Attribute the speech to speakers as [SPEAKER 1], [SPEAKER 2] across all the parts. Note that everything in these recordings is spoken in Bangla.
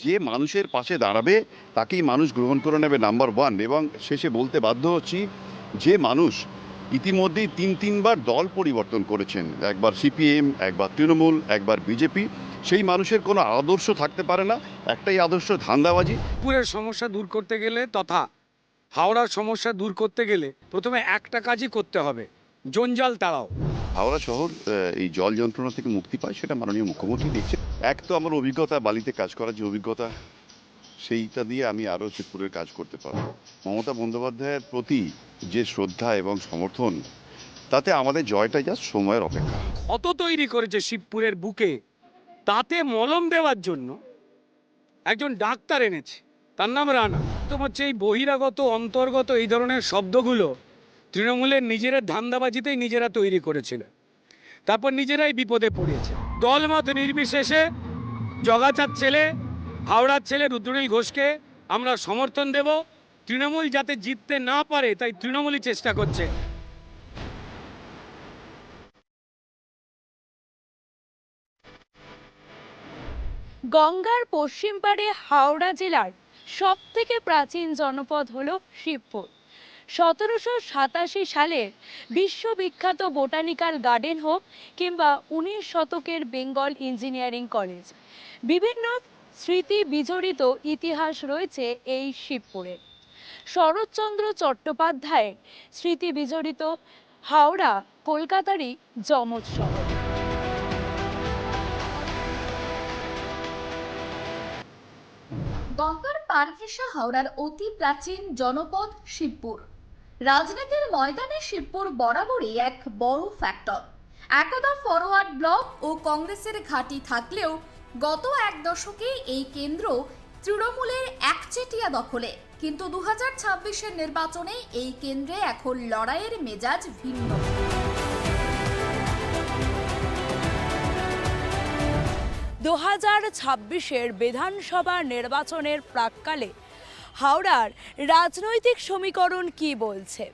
[SPEAKER 1] যে মানুষের পাশে দাঁড়াবে তাকেই মানুষ গ্রহণ করে নেবে নাম্বার ওয়ান। এবং শেষে বলতে বাধ্য হচ্ছি, যে মানুষ ইতিমধ্যেই তিনবার দল পরিবর্তন করেছেন, একবার সিপিএম, একবার তৃণমূল, একবার বিজেপি, সেই মানুষের কোনো আদর্শ থাকতে পারে না, একটাই আদর্শ, ধান্দাবাজি।
[SPEAKER 2] পুরের সমস্যা দূর করতে গেলে তথা হাওড়ার সমস্যা দূর করতে গেলে প্রথমে একটা কাজই করতে হবে, জঞ্জাল তাড়াও।
[SPEAKER 1] হাওড়া শহর এই জল যন্ত্রণা থেকে মুক্তি পায়, সেটা মাননীয় মুখ্যমন্ত্রী দেখছে। এক তো আমার অভিজ্ঞতা, বালিতে কাজ করার যে অভিজ্ঞতা, সেইটা দিয়ে আমি আরও শিবপুরের কাজ করতে পারবো। মমতা বন্দ্যোপাধ্যায়ের প্রতি যে শ্রদ্ধা এবং সমর্থন, তাতে আমাদের জয়টা জাস্ট সময়ের অপেক্ষা।
[SPEAKER 2] অত তৈরি করেছে শিবপুরের বুকে, তাতে মলম দেওয়ার জন্য একজন ডাক্তার এনেছে, তার নাম রানা। তো হচ্ছে এই বহিরাগত অন্তর্গত এই ধরনের শব্দগুলো তৃণমূলের নিজেরা ধান্দাবাজিতেই নিজেরা তৈরি করেছিল, তারপর নিজেরাই বিপদে পড়িয়েছে। দলমত নির্বিশেষে জগাচাঁদ ছেলে, হাওড়ার ছেলে রুদ্রনীল ঘোষকে আমরা সমর্থন দেব। তৃণমূল যাতে জিততে না পারে তাই তৃণমূলই চেষ্টা করছে।
[SPEAKER 3] গঙ্গার পশ্চিম পাড়ে হাওড়া জেলার সব থেকে প্রাচীন জনপদ হলো শিবপুর। 1787 সালের বিশ্ববিখ্যাত বোটানিক্যাল গার্ডেন হোক কিংবা 19 শতকের বেঙ্গল ইঞ্জিনিয়ারিং কলেজ, বিভিন্ন স্মৃতি বিজড়িত ইতিহাস রয়েছে এই শিবপুরে। শরৎচন্দ্র চট্টোপাধ্যায়ের স্মৃতি বিজড়িত হাওড়া কলকাতারই যমজ শহর।
[SPEAKER 4] গঙ্গার পার ঘেঁষা হাওড়ার অতি প্রাচীন জনপদ শিবপুর। রাজনীতির ময়দানে শিবপুর বরাবরই এক বড় ফ্যাক্টর। একদা ফরওয়ার্ড ব্লক ও কংগ্রেসের ঘাঁটি থাকলেও গত এক দশকে এই কেন্দ্র তৃণমূলের একচেটিয়া দখলে। কিন্তু 2026-এর নির্বাচনে এই কেন্দ্রে এখন লড়াইয়ের মেজাজ ভিন্ন।
[SPEAKER 3] 2026-এর বিধানসভা নির্বাচনের প্রাক্কালে হাওড়ার রাজনৈতিক সমীকরণ কি বলছে,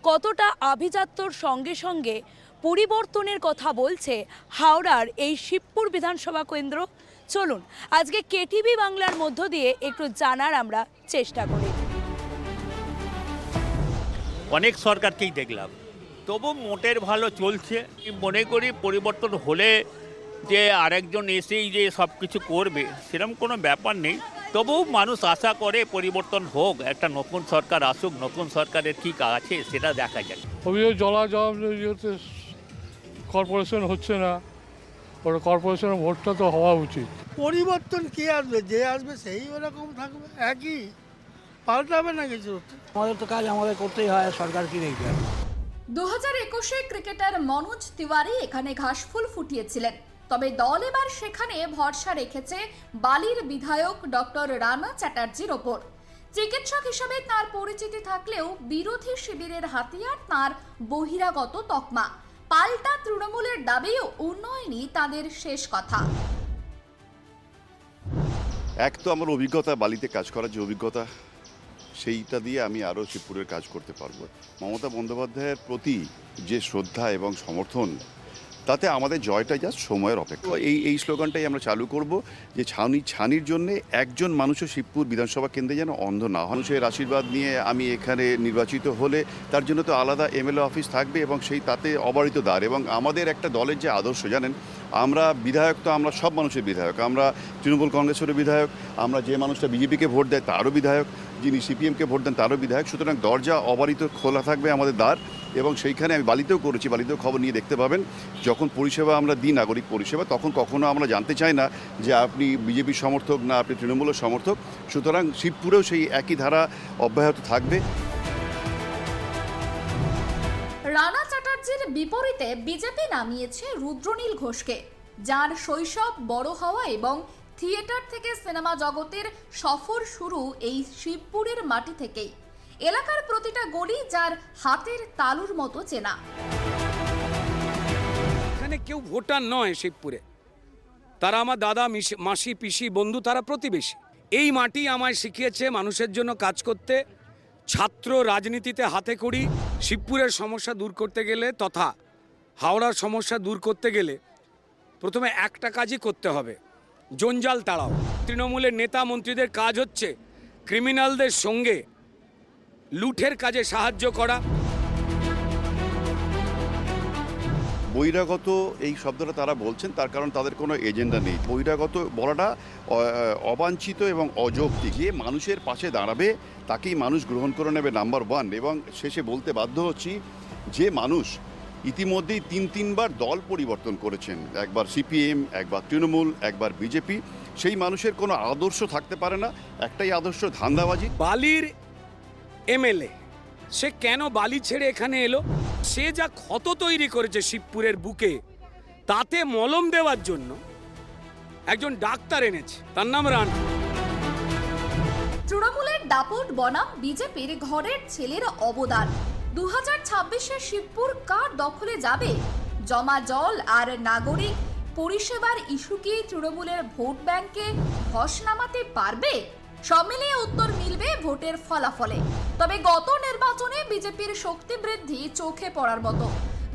[SPEAKER 3] কতটা আভিজাত্যর সঙ্গে সঙ্গে পরিবর্তনের কথা বলছে হাওড়ার এই শিবপুর বিধানসভা কেন্দ্র, চলুন আজকে কেটিভি বাংলার মধ্য দিয়ে একটু জানার আমরা চেষ্টা করি।
[SPEAKER 5] অনেক সরকারকেই দেখলাম, তবু মোটের ভালো চলছে। মনে করি পরিবর্তন হলে যে আরেকজন এসেই যে সব কিছু করবে সেরকম কোনো ব্যাপার নেই। তবুও মানুষ আশা করে পরিবর্তন হোক, একটা নতুন সরকার আসুক, নতুন সরকারের কী আছে সেটা দেখা যায়।
[SPEAKER 6] অভিযোগ জলাজল ইয়েতে কর্পোরেশন হচ্ছে না, ওটা কর্পোরেশনের ভোটটা তো হওয়া উচিত।
[SPEAKER 7] পরিবর্তন কে আসবে, যে আসবে সেই ওরকম থাকবে, একই, পাল্টাবে না কিছু।
[SPEAKER 8] আমাদের তো কাজ আমাদের করতেই হয়, সরকার কি দেখবে।
[SPEAKER 4] 2021-এ ক্রিকেটার মনোজ তিওয়ারি এখানে ঘাসফুল ফুটিয়েছিলেন, তবে দল এবার সেখানে ভরসা রেখেছে বালির বিধায়ক ডক্টর রানা চ্যাটার্জির ওপর। চিকিৎসক হিসেবে তার পরিচিতি থাকলেও বিরোধী শিবিরের হাতিয়ার তার বহিরাগত তকমা। পাল্টা তৃণমূলের দাবিও উন্নয়নই তাদের শেষ কথা।
[SPEAKER 1] এক তো আমার অভিজ্ঞতা, বালিতে কাজ করার যে অভিজ্ঞতা, সেইটা দিয়ে আমি আরও শিবপুরের কাজ করতে পারবো। মমতা বন্দ্যোপাধ্যায়ের প্রতি যে শ্রদ্ধা এবং সমর্থন, তাতে আমাদের জয়টা জাস্ট সময়ের অপেক্ষা। এই স্লোগানটাই আমরা চালু করব, যে ছানির জন্য একজন মানুষও শিবপুর বিধানসভা কেন্দ্রে যেন অন্ধ না হন। মানুষের আশীর্বাদ নিয়ে আমি এখানে নির্বাচিত হলে তার জন্য তো আলাদা এমএলএ অফিস থাকবে এবং সেই তাতে অবারিত দ্বার। এবং আমাদের একটা দলের যে আদর্শ জানেন, আমরা বিধায়ক তো আমরা সব মানুষের বিধায়ক, আমরা তৃণমূল কংগ্রেসেরও বিধায়ক, আমরা যে মানুষটা বিজেপিকে ভোট দেয় তারও বিধায়ক, যিনি সিপিএমকে ভোট দেন তারও বিধায়ক। সুতরাং দরজা অবারিত খোলা থাকবে আমাদের দ্বার। এবং সেইখানে আমি বালিতেও করেছি, বালিতেও খবর নিয়ে দেখতে পাবেন, যখন পরিষেবা আমরা দিই নাগরিক পরিষেবা, তখন কখনো আমরা জানতে চাই না যে আপনি বিজেপির সমর্থক না আপনি তৃণমূলের সমর্থক। সুতরাং শিবপুরেও সেই একই ধারা অব্যাহত থাকবে।
[SPEAKER 4] রানা চ্যাটার্জির বিপরীতে বিজেপি নামিয়েছে রুদ্রনীল ঘোষকে, যার শৈশব, বড় হওয়া এবং থিয়েটার থেকে সিনেমা জগতের সফর শুরু এই শিবপুরের মাটি থেকেই। এলাকার প্রতিটা গলি যার হাতের তালুর মতো চেনা।
[SPEAKER 2] এখানে কেউ ভোটার নয় শিবপুরে, তারা আমার দাদা, মাসি, পিসি, বন্ধু, তারা প্রতিবেশী। এই মাটি আমায় শিখিয়েছে মানুষের জন্য কাজ করতে। ছাত্র রাজনীতিতে হাতে করি। শিবপুরের সমস্যা দূর করতে গেলে তথা হাওড়ার সমস্যা দূর করতে গেলে প্রথমে একটা কাজই করতে হবে, জঞ্জাল তাড়াও। তৃণমূলের নেতা মন্ত্রীদের কাজ হচ্ছে ক্রিমিনালদের সঙ্গে লুঠের কাজে সাহায্য করা।
[SPEAKER 1] বহিরাগত এই শব্দটা তারা বলছেন তার কারণ তাদের কোনো এজেন্ডা নেই। বহিরাগত বলাটা অবাঞ্ছিত এবং অযৌক্তিক। যে মানুষের পাশে দাঁড়াবে তাকেই মানুষ গ্রহণ করে নেবে নাম্বার ওয়ান। এবং শেষে বলতে বাধ্য হচ্ছি যে মানুষ ইতিমধ্যেই তিনবার দল পরিবর্তন করেছেন, একবার সিপিএম, একবার তৃণমূল, একবার বিজেপি, সেই মানুষের কোনো আদর্শ থাকতে পারে না, একটাই আদর্শ ধান্দাবাজি।
[SPEAKER 2] বালির এমএলএ সে কেন বালি ছেড়ে এখানে এলো? সে যা ক্ষত তৈরি করেছে শিবপুরের বুকে, তাতে মলম দেওয়ার জন্য একজন ডাক্তার এনেছে, তার নাম রানা।
[SPEAKER 4] তৃণমূলের দাপট বনাম বিজেপির ঘরের ছেলের অবদান। 2026-এ শিবপুর কার দখলে যাবে? জমা জল আর নাগরিক পরিষেবার ইস্যু কি তৃণমূলের ভোট ব্যাংকে ধস নামাতে পারবে? সব মিলিয়ে উত্তর মিলবে ভোটের ফলাফলে। তবে গত নির্বাচনে বিজেপির শক্তি বৃদ্ধি চোখে পড়ার মতো।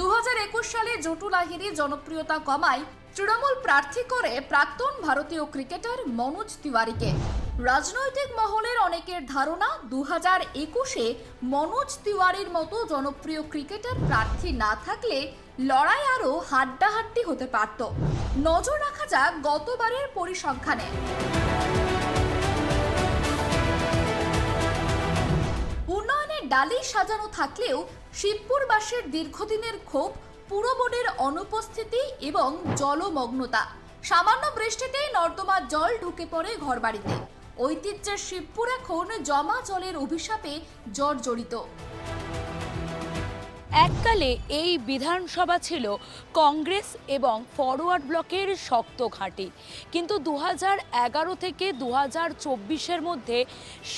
[SPEAKER 4] 2021 সালে জটু লাহিড়ী জনপ্রিয়তা কমায় তৃণমূল প্রার্থী করে প্রাক্তন ভারতীয় ক্রিকেটার মনোজ তিওয়ারিকে। রাজনৈতিক মহলের অনেকের ধারণা 2021-এ মনোজ তিওয়ারির মতো জনপ্রিয় ক্রিকেটার প্রার্থী না থাকলে লড়াই আরও হাড্ডাহাড্ডি হতে পারত। নজর রাখা যাক গতবারের পরিসংখ্যানে। উন্নয়নের ডালি সাজানো থাকলেও শিবপুরবাসীর দীর্ঘদিনের ক্ষোভ পুরো বোর্ডের অনুপস্থিতি এবং জলমগ্নতা। সামান্য বৃষ্টিতেই নর্দমার জল ঢুকে পড়ে ঘরবাড়িতে। ঐতিহ্যের শিবপুর এখন জমা জলের অভিশাপে জর্জরিত।
[SPEAKER 3] এককালে এই বিধানসভা ছিল কংগ্রেস এবং ফরওয়ার্ড ব্লকের শক্ত ঘাঁটি, কিন্তু 2011 থেকে 2024-এর মধ্যে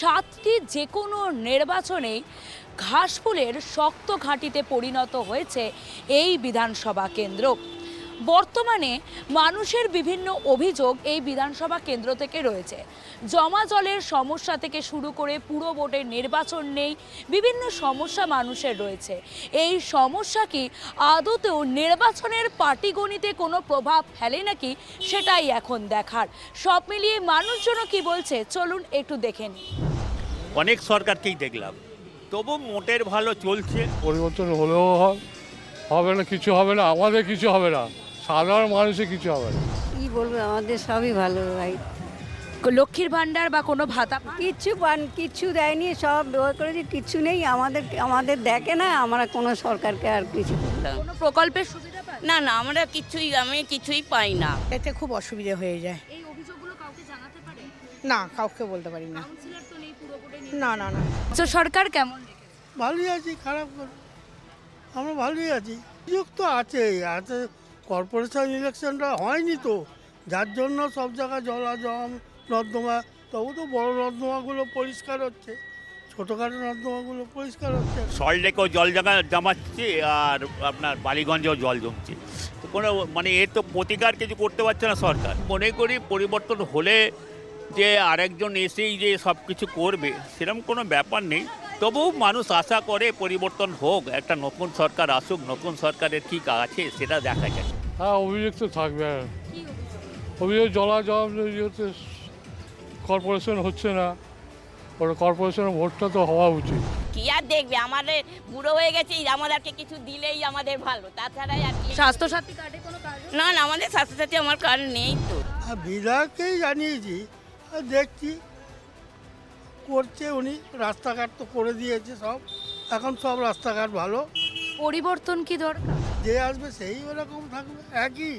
[SPEAKER 3] 7টি যে কোনো নির্বাচনেই ঘাসফুলের শক্ত ঘাঁটিতে পরিণত হয়েছে এই বিধানসভা কেন্দ্র। বর্তমানে মানুষের বিভিন্ন অভিযোগ এই বিধানসভা কেন্দ্র থেকে রয়েছে। জমা জলের সমস্যা থেকে শুরু করে পুরো বোর্ডের নির্বাচন নেই, বিভিন্ন সমস্যা মানুষের রয়েছে। এই সমস্যা কি আদতেও নির্বাচনের পাটিগণিতে কোনো প্রভাব ফেলে নাকি, সেটাই এখন দেখার। সব মিলিয়ে মানুষজন কি বলছে চলুন একটু দেখে নিই।
[SPEAKER 5] অনেক সরকারকেই দেখলাম, তবু মোটের ভালো চলছে।
[SPEAKER 6] পরিবর্তন হলেও হবে না, কিছু হবে না, আমাদের কিছু হবে না, সাধারণ মানুষের কিছু হবে না।
[SPEAKER 9] কি বলবো, আমাদের সবই ভালো ভাই।
[SPEAKER 3] লক্ষ্মীর ভান্ডার বা কোনো ভাতা
[SPEAKER 9] কিচ্ছু দেয়নি, সব ব্যবহার করেছি, কিচ্ছু নেই আমাদের দেখে না। আমরা কোনো সরকারকে আর কিছু করলাম
[SPEAKER 3] কোনো প্রকল্পের সুবিধা পায়
[SPEAKER 9] না। আমি কিছুই পাই না।
[SPEAKER 10] এতে খুব অসুবিধা হয়ে যায়।
[SPEAKER 3] এই অভিযোগগুলো কাউকে জানাতে পারে
[SPEAKER 10] না, কাউকে বলতে পারি না।
[SPEAKER 3] কাউন্সিলর তো নেই পুরো বোর্ডে।
[SPEAKER 10] না না না।
[SPEAKER 3] তো সরকার কেমন দেখেছে?
[SPEAKER 7] ভালোই আছি, খারাপ করে আমরা ভালোই আছি। সুযোগ তো আছেই, আছে। কর্পোরেশন ইলেকশনটা হয়নি তো, যার জন্য সব জায়গায় জলাজম নর্দমা। তবু তো বড় নর্দমাগুলো পরিষ্কার হচ্ছে, ছোটোখাটো নর্দমাগুলো পরিষ্কার হচ্ছে।
[SPEAKER 5] সল্টলেকেও জল জমাচ্ছে আর আপনার বালিগঞ্জেও জল জমছে। তো কোনো মানে এর তো প্রতিকার কিছু করতে পারছে না সরকার। মনে করি পরিবর্তন হলে যে আরেকজন এসেই যে সব কিছু করবে সেরকম কোনো ব্যাপার নেই। তবুও মানুষ আশা করে পরিবর্তন হোক, একটা নতুন সরকার আসুক, নতুন সরকারের কী আছে সেটা দেখা যায়।
[SPEAKER 6] হ্যাঁ, অভিযোগ তো থাকবে। অভিযোগ জলাজল কর্পোরেশন হচ্ছে না, ওটা কর্পোরেশনের ভোটটা তো হওয়া উচিত।
[SPEAKER 9] কি আর দেখবে, আমাদের বুড়ো হয়ে গেছে, আমাদেরকে কিছু দিলেই আমাদের ভালো, তাছাড়াই আর কি।
[SPEAKER 3] স্বাস্থ্যসাথী কার্ডে কোনো কাজ
[SPEAKER 9] না, আমাদের স্বাস্থ্যসাথী আমার কার্ড নেই তো।
[SPEAKER 7] আর বিধায়ককেই জানিয়েছি, আর দেখছি করছে উনি। রাস্তাঘাট তো করে দিয়েছে সব, এখন সব রাস্তাঘাট ভালো।
[SPEAKER 3] পরিবর্তন কি দরকার?
[SPEAKER 7] যে আসবে সেই ওরকম থাকবে, একই,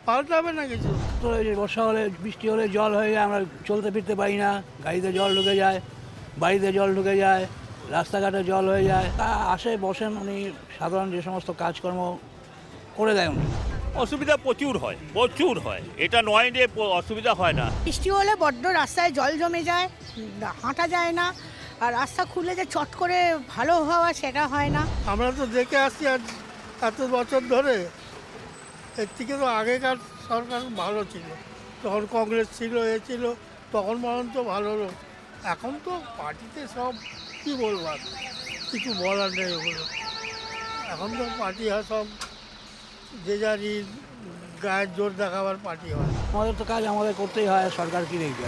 [SPEAKER 7] পাল্টাবে না কিছু।
[SPEAKER 8] তো এই যে বর্ষা হলে, বৃষ্টি হলে জল হয়ে যায়, আমরা চলতে ফিরতে পারি না, গাড়িতে জল ঢুকে যায়, বাড়িতে জল ঢুকে যায়, রাস্তাঘাটে জল হয়ে যায়। তা আসে বসেন উনি, সাধারণ যে সমস্ত কাজকর্ম করে দেয় উনি।
[SPEAKER 5] অসুবিধা প্রচুর হয়, এটা নয় যে অসুবিধা হয় না।
[SPEAKER 10] বৃষ্টি হলে বড্ড রাস্তায় জল জমে যায়, হাঁটা যায় না। আর রাস্তা খুলে যে চট করে ভালো হওয়া সেটা হয় না।
[SPEAKER 7] আমরা তো দেখে আসছি আজ এত বছর ধরে। এর থেকে তো আগেকার সরকার ভালো ছিল, তখন কংগ্রেস ছিল, ছিল, তখন বরঞ্চ ভালো লোক। এখন তো পার্টিতে সব কী বলবো, আর কিছু বলার নেই ওগুলো। এখন তো পার্টি সব যে যারই গায়ের জোর দেখাবার পার্টি হয়।
[SPEAKER 8] আমাদের তো কাজ আমাদের করতেই হয়, সরকার কি দেখবে।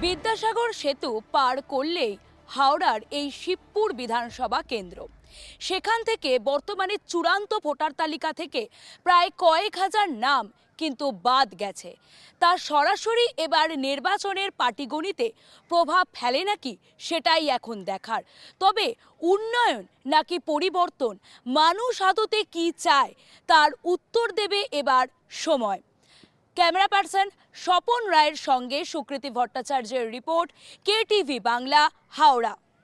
[SPEAKER 3] বিদ্যাসাগর সেতু পার করলেই হাওড়ার এই শিবপুর বিধানসভা কেন্দ্র। সেখান থেকে বর্তমানে চূড়ান্ত ভোটার তালিকা থেকে প্রায় কয়েক হাজার নাম কিন্তু বাদ গেছে। তা সরাসরি এবার নির্বাচনের পাটিগণিতে প্রভাব ফেলে নাকি সেটাই এখন দেখার। তবে উন্নয়ন নাকি পরিবর্তন, মানুষ আদতে কি চায় তার উত্তর দেবে এবার সময়। ক্যামেরা পার্সন স্বপন রায়ের সঙ্গে সুকৃতি ভট্টাচার্যের রিপোর্ট, KTV বাংলা, হাওড়া।